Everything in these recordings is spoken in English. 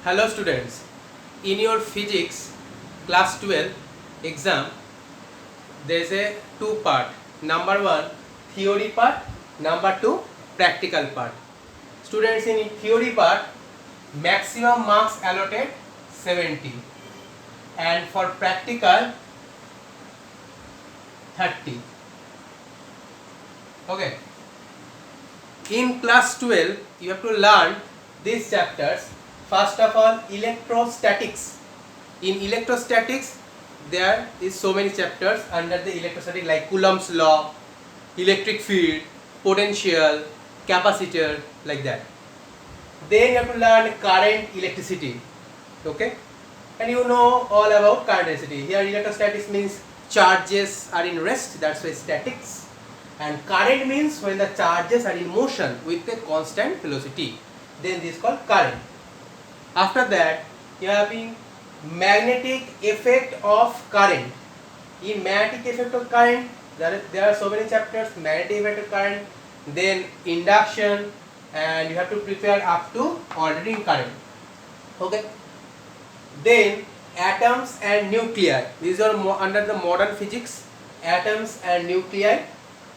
Hello students, in your physics class 12 exam there is a two part. Number 1 theory part, number 2 practical part. Students, in theory part maximum marks allotted 70 and for practical 30. Okay. In class 12 you have to learn these chapters. First of all, electrostatics. In electrostatics there is so many chapters under the electrostatics, like Coulomb's law, electric field, potential, capacitor, like that. Then you have to learn current, electricity. Okay, and you know all about current, electricity. Here electrostatics means charges are in rest, that's why statics. And current means when the charges are in motion with a constant velocity, then this is called current. After that, you are having magnetic effect of current. In magnetic effect of current, there are so many chapters. Magnetic effect of current, then induction, and you have to prepare up to alternating current. Okay. Then atoms and nuclei. These are under the modern physics. Atoms and nuclei,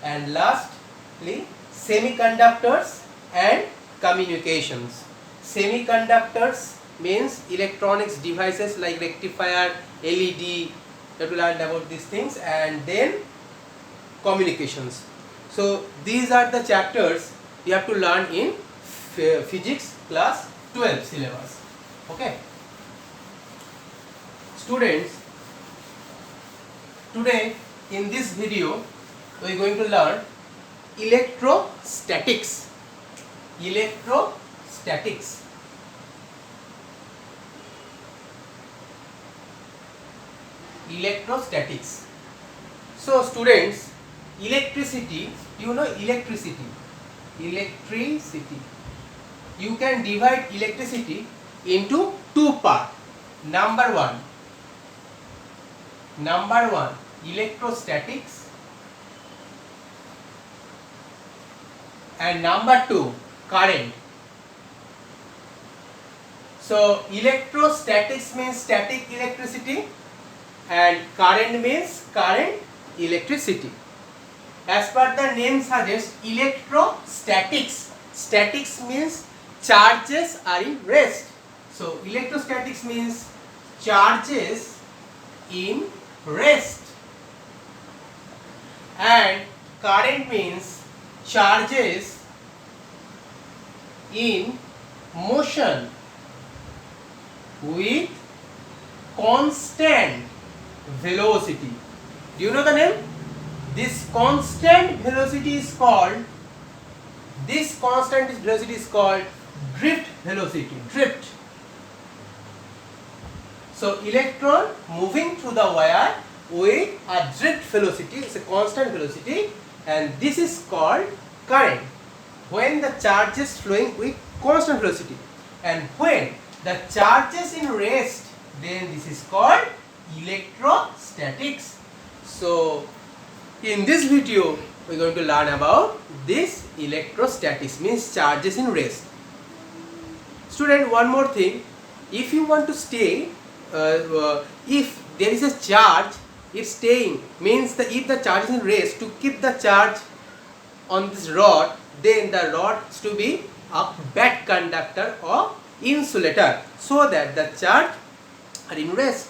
and lastly semiconductors and communications. Semiconductors means electronics devices like rectifier, LED. You have to learn about these things. And then communications. So these are the chapters you have to learn in physics class 12 syllabus. Okay. Students, today in this video we are going to learn electrostatics. Electrostatics. Electrostatics. So students, electricity, you know electricity. Electricity. You can divide electricity into two parts. Number one, electrostatics, and number 2, current. So electrostatics means static electricity and current means current electricity. As per the name suggests, electrostatics. Statics means charges are in rest. So electrostatics means charges in rest, and current means charges in motion with constant velocity. Do you know the name? This constant velocity is called drift velocity. Drift. So electron moving through the wire with a drift velocity, it's a constant velocity, and this is called current when the charge is flowing with constant velocity. And when the charge is in rest, then this is called electrostatics. So in this video we are going to learn about this electrostatics, means charges in rest. Student, one more thing, if you want to stay, if there is a charge, it's staying, means if the charge is in rest, to keep the charge on this rod, then the rod is to be a bad conductor or insulator, so that the charge are in rest.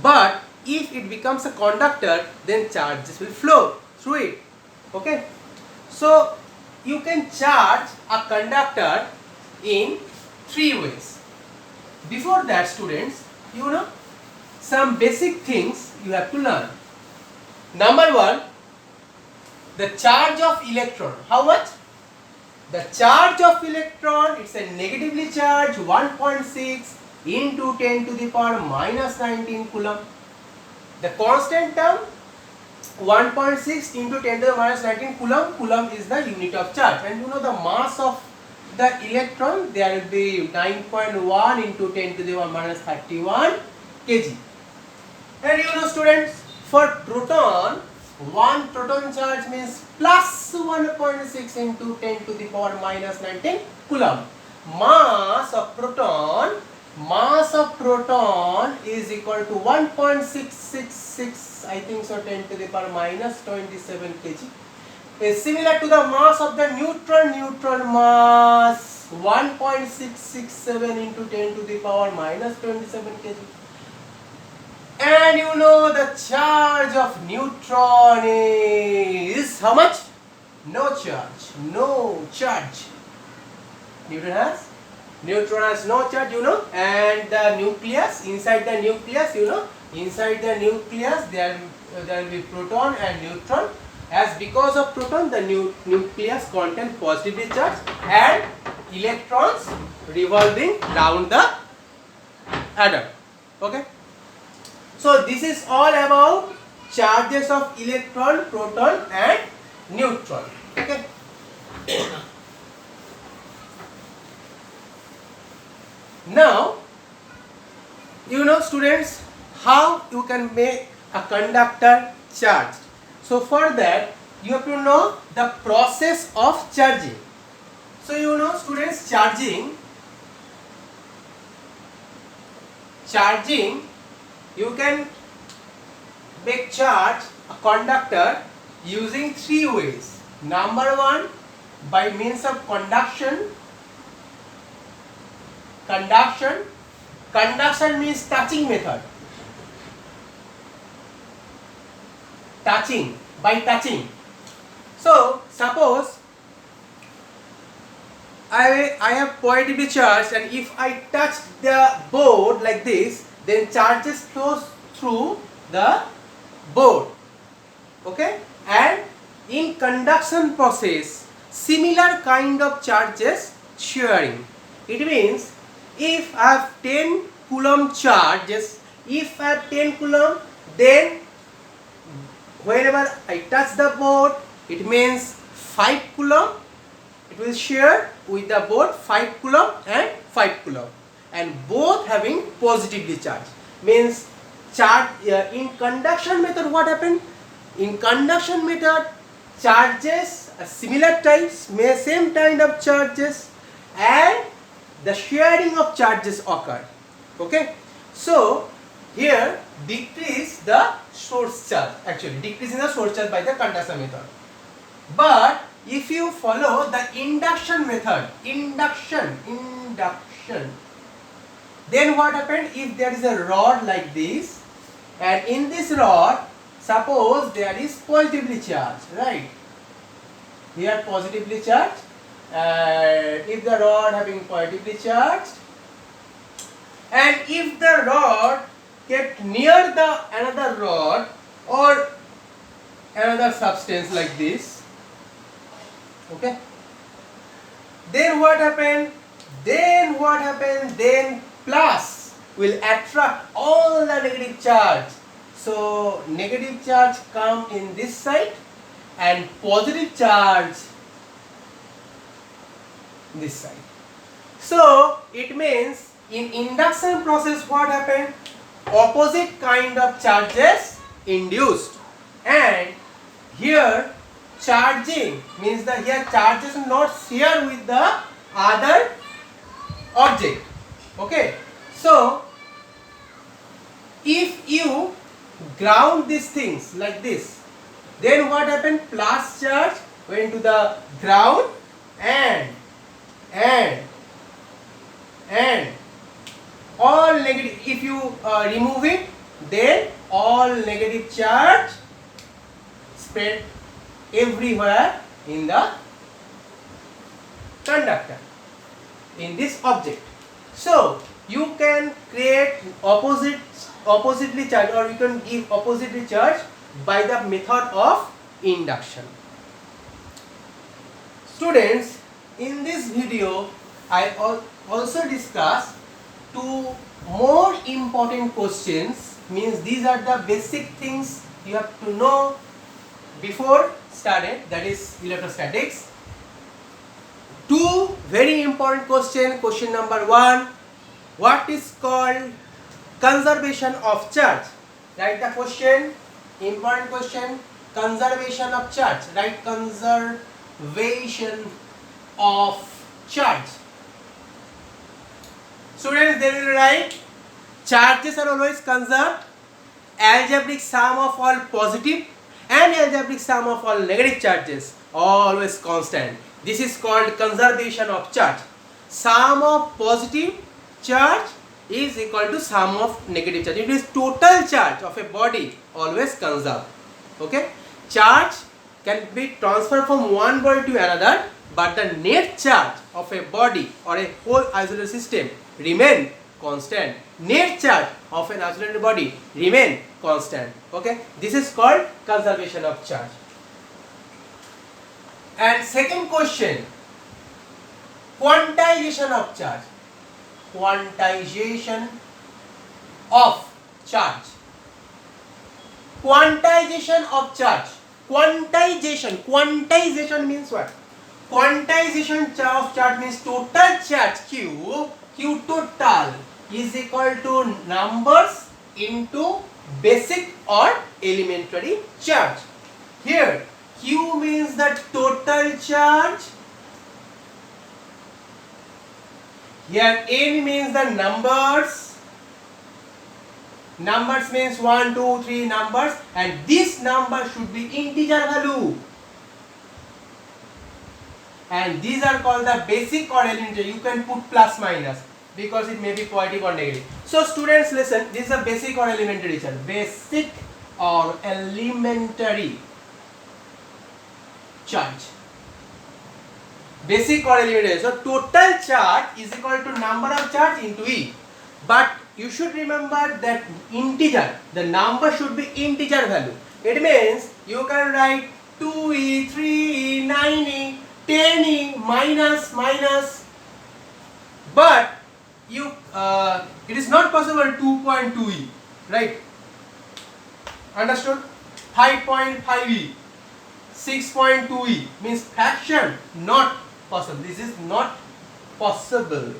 But if it becomes a conductor, then charges will flow through it. Okay. So you can charge a conductor in 3 ways. Before that, students, you know some basic things you have to learn. Number 1, the charge of electron. How much? The charge of electron, it's a negatively charged 1.6 into 10 to the power minus 19 coulomb. The constant term 1.6 into 10 to the minus 19 coulomb. Coulomb is the unit of charge, and you know the mass of the electron, there will be 9.1 into 10 to the power minus 31 kg. And you know students, for proton, one proton charge means plus 1.6 into 10 to the power minus 19 coulomb. Mass of proton mass of proton is equal to 1.666, I think so, 10 to the power minus 27 kg, is similar to the mass of the neutron. Neutron mass 1.667 into 10 to the power minus 27 kg. And you know the charge of neutron is how much? No charge. No charge. Neutron has no charge, you know, and the nucleus, inside the nucleus, you know, inside the nucleus there will be proton and neutron. As because of proton, the nucleus contains positively charged and electrons revolving round the atom. Okay. So this is all about charges of electron, proton and neutron. Okay. Now, you know students, how you can make a conductor charged. So for that, you have to know the process of charging. So you know students, charging, you can make charge a conductor using three ways. Number one, by means of conduction. Conduction means touching method. By touching. So suppose I have positively charged, and if I touch the board like this, then charges flows through the board. Okay, and in conduction process, similar kind of charges sharing. It means if I have 10 coulomb charges, if I have 10 coulomb, then whenever I touch the board, it means 5 coulomb. It will share with the board 5 coulomb and 5 coulomb, and both having positively charged. Means charge in conduction method. What happened? In conduction method, charges similar types, same kind of charges, and the sharing of charges occur. Okay, so here decrease the source charge, actually decreasing the source charge by the conduction method. But if you follow the induction method, induction, then what happened? If there is a rod like this, and in this rod, suppose there is positively charged, right? Here positively charged. If the rod having positively charged, and if the rod kept near the another rod or another substance like this, okay, then what happened? Then plus will attract all the negative charge. So negative charge come in this side and positive charge this side. So it means in induction process what happened? Opposite kind of charges induced, and here charging means that here charges not share with the other object. Okay, so if you ground these things like this, then what happened? Plus charge went to the ground, and all negative, if you remove it, then all negative charge spread everywhere in the conductor, in this object. So you can create oppositely charge, or you can give oppositely charge by the method of induction. Students, in this video I also discuss two more important questions. Means these are the basic things you have to know before started, that is electrostatics. Two very important questions. Question number 1, what is called conservation of charge? Write the question, important question, conservation of charge. Write conservation of charge. Students, they will write charges are always conserved, algebraic sum of all positive and algebraic sum of all negative charges always constant. This is called conservation of charge. Sum of positive charge is equal to sum of negative charge. It is total charge of a body always conserved. Okay, charge can be transferred from one body to another, but the net charge of a body or a whole isolated system remain constant. Net charge of an isolated body remain constant. Okay, this is called conservation of charge. And second question, quantization of charge. Quantization of charge. Quantization of charge. Quantization means what? Quantization of charge means total charge Q total is equal to numbers into basic or elementary charge. Here Q means the total charge. Here N means the numbers. Numbers means 1, 2, 3 numbers, and this number should be integer value. And these are called the basic or elementary. You can put plus minus because it may be positive or negative. So students, listen, this is a basic or elementary charge. Basic or elementary charge. Basic or elementary. So total charge is equal to number of charge into E. But you should remember that integer, the number should be integer value. It means you can write 2E, 3E, 9E, 10E, minus. But you it is not possible 2.2E, right? Understood? 5.5E, 6.2E means fraction, not possible. This is not possible.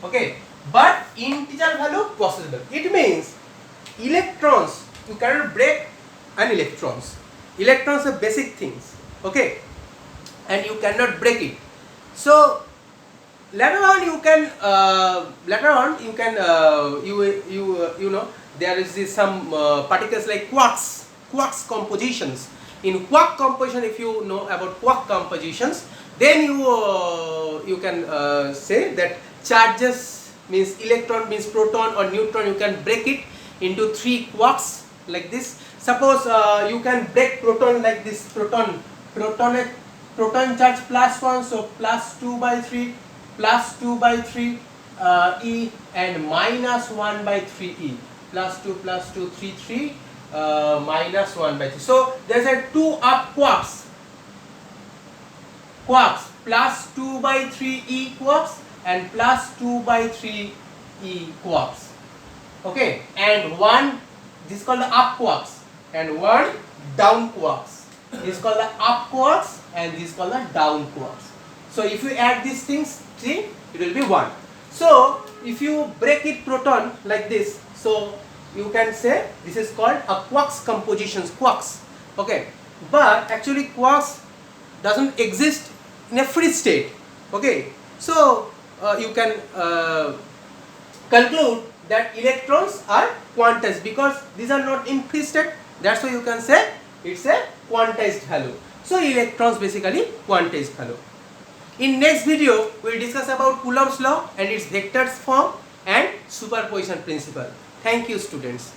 Okay, but integer value possible. It means electrons, you cannot break an electrons. Electrons are basic things. Okay, and you cannot break it. So later on you can you know, there is this some particles like quarks compositions. In quark composition, if you know about quark compositions, then you can say that charges means electron means proton or neutron. You can break it into 3 quarks like this. Suppose you can break proton like this. Proton charge plus 1, so plus 2 by 3 E and minus 1 by 3 E. Plus 2 3 3 minus 1 by 3. So there are 2 up quarks plus 2 by 3 E quarks and plus 2 by 3 E quarks. Okay, and one, this is called the up quarks, and one down quarks. This is called the up quarks and this is called the down quarks. So if you add these things, see, it will be 1. So if you break it proton like this, so you can say this is called a quarks compositions, quarks. Okay, but actually quarks doesn't exist in a free state. Okay, so you can conclude that electrons are quantized because these are not in free state. That's why you can say it's a quantized value. So electrons basically quantized value. In next video, we will discuss about Coulomb's law and its vectors form and superposition principle. Thank you, students.